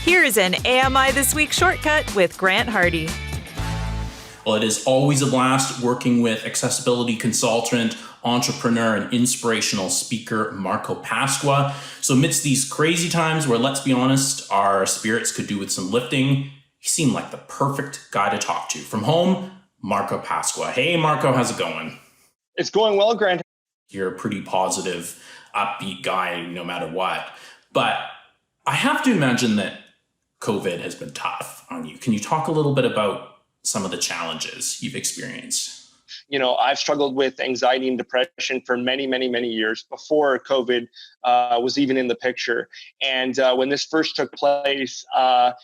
Here's an AMI This Week shortcut with Grant Hardy. Well, it is always a blast working with accessibility consultant, entrepreneur, and inspirational speaker Marco Pasqua. So amidst these crazy times where, let's be honest, our spirits could do with some lifting, he seemed like the perfect guy to talk to. From home, Marco Pasqua. Hey, Marco, how's it going? It's going well, Grant. You're a pretty positive, upbeat guy no matter what. But I have to imagine that COVID has been tough on you. Can you talk a little bit about some of the challenges you've experienced? I've struggled with anxiety and depression for many, many, many years before COVID was even in the picture. And when this first took place, I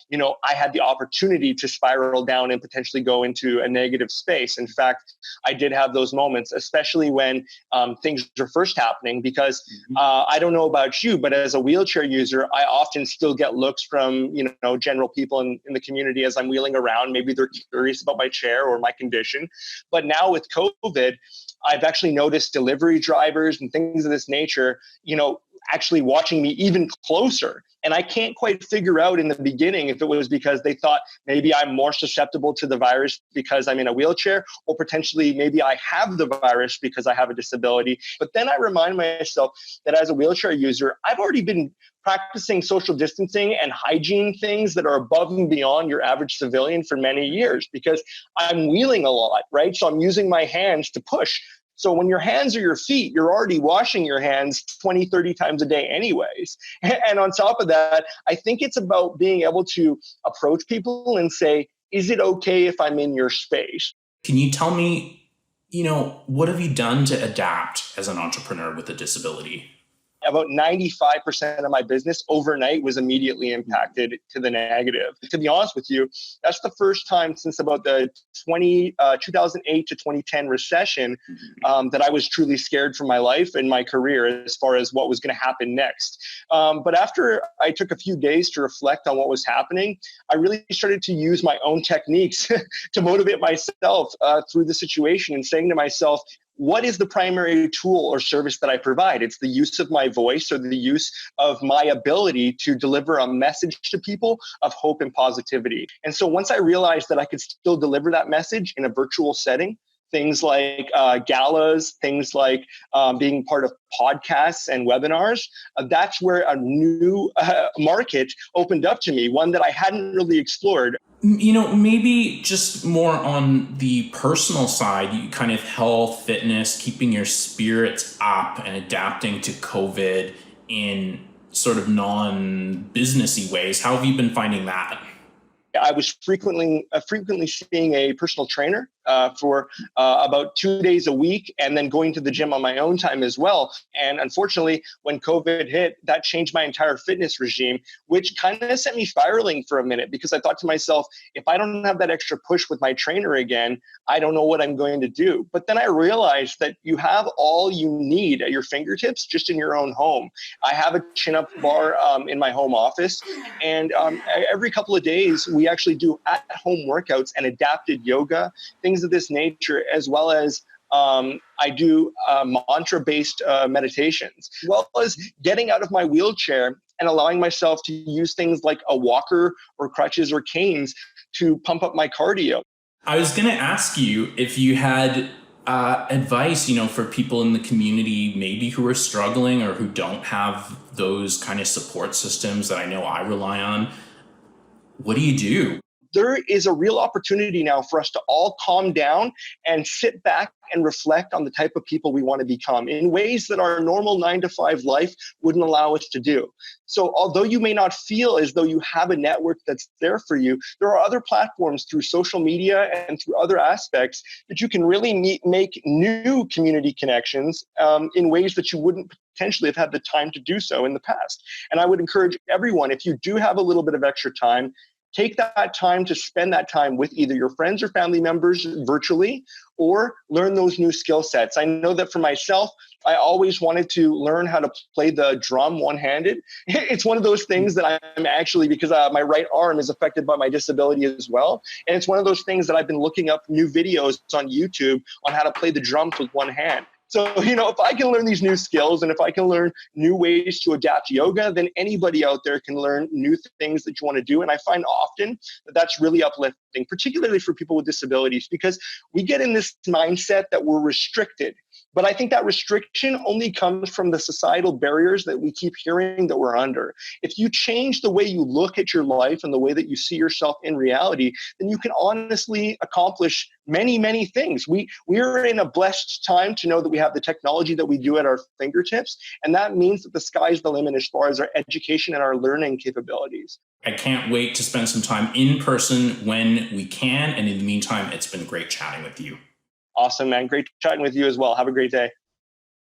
had the opportunity to spiral down and potentially go into a negative space. In fact, I did have those moments, especially when things were first happening, because I don't know about you, but as a wheelchair user, I often still get looks from, general people in the community as I'm wheeling around. Maybe they're curious about my chair or my condition. But now with COVID, I've actually noticed delivery drivers and things of this nature, actually watching me even closer. And I can't quite figure out in the beginning if it was because they thought maybe I'm more susceptible to the virus because I'm in a wheelchair, or potentially maybe I have the virus because I have a disability. But then I remind myself that as a wheelchair user, I've already been practicing social distancing and hygiene things that are above and beyond your average civilian for many years, because I'm wheeling a lot, right? So I'm using my hands to push. So when your hands are your feet, you're already washing your hands 20, 30 times a day anyways. And on top of that, I think it's about being able to approach people and say, is it okay if I'm in your space? Can you tell me, what have you done to adapt as an entrepreneur with a disability? About 95% of my business overnight was immediately impacted to the negative. To be honest with you, that's the first time since about the 2008 to 2010 recession that I was truly scared for my life and my career as far as what was going to happen next. But after I took a few days to reflect on what was happening, I really started to use my own techniques to motivate myself through the situation, and saying to myself, what is the primary tool or service that I provide? It's the use of my voice, or the use of my ability to deliver a message to people of hope and positivity. And so once I realized that I could still deliver that message in a virtual setting, things like galas, things like being part of podcasts and webinars, that's where a new market opened up to me, one that I hadn't really explored. Maybe just more on the personal side, you kind of health, fitness, keeping your spirits up and adapting to COVID in sort of non-businessy ways. How have you been finding that? I was frequently seeing a personal trainer for about 2 days a week, and then going to the gym on my own time as well. And unfortunately, when COVID hit, that changed my entire fitness regime, which kind of sent me spiraling for a minute, because I thought to myself, if I don't have that extra push with my trainer again, I don't know what I'm going to do. But then I realized that you have all you need at your fingertips just in your own home. I have a chin-up bar in my home office, and every couple of days, we actually do at-home workouts and adapted yoga, things of this nature, as well as I do mantra-based meditations, as well as getting out of my wheelchair and allowing myself to use things like a walker or crutches or canes to pump up my cardio. I was going to ask you if you had advice, for people in the community, maybe who are struggling or who don't have those kind of support systems that I know I rely on. What do you do? There is a real opportunity now for us to all calm down and sit back and reflect on the type of people we want to become in ways that our normal 9-to-5 life wouldn't allow us to do. So although you may not feel as though you have a network that's there for you, there are other platforms through social media and through other aspects that you can really make new community connections in ways that you wouldn't potentially have had the time to do so in the past. And I would encourage everyone, if you do have a little bit of extra time, take that time to spend that time with either your friends or family members virtually, or learn those new skill sets. I know that for myself, I always wanted to learn how to play the drum one-handed. It's one of those things that I'm actually, because my right arm is affected by my disability as well. And it's one of those things that I've been looking up new videos on YouTube on how to play the drums with one hand. So, if I can learn these new skills and if I can learn new ways to adapt yoga, then anybody out there can learn new things that you want to do. And I find often that that's really uplifting, particularly for people with disabilities, because we get in this mindset that we're restricted. But I think that restriction only comes from the societal barriers that we keep hearing that we're under. If you change the way you look at your life and the way that you see yourself in reality, then you can honestly accomplish many, many things. We are in a blessed time to know that we have the technology that we do at our fingertips. And that means that the sky's the limit as far as our education and our learning capabilities. I can't wait to spend some time in person when we can. And in the meantime, it's been great chatting with you. Awesome, man. Great chatting with you as well. Have a great day.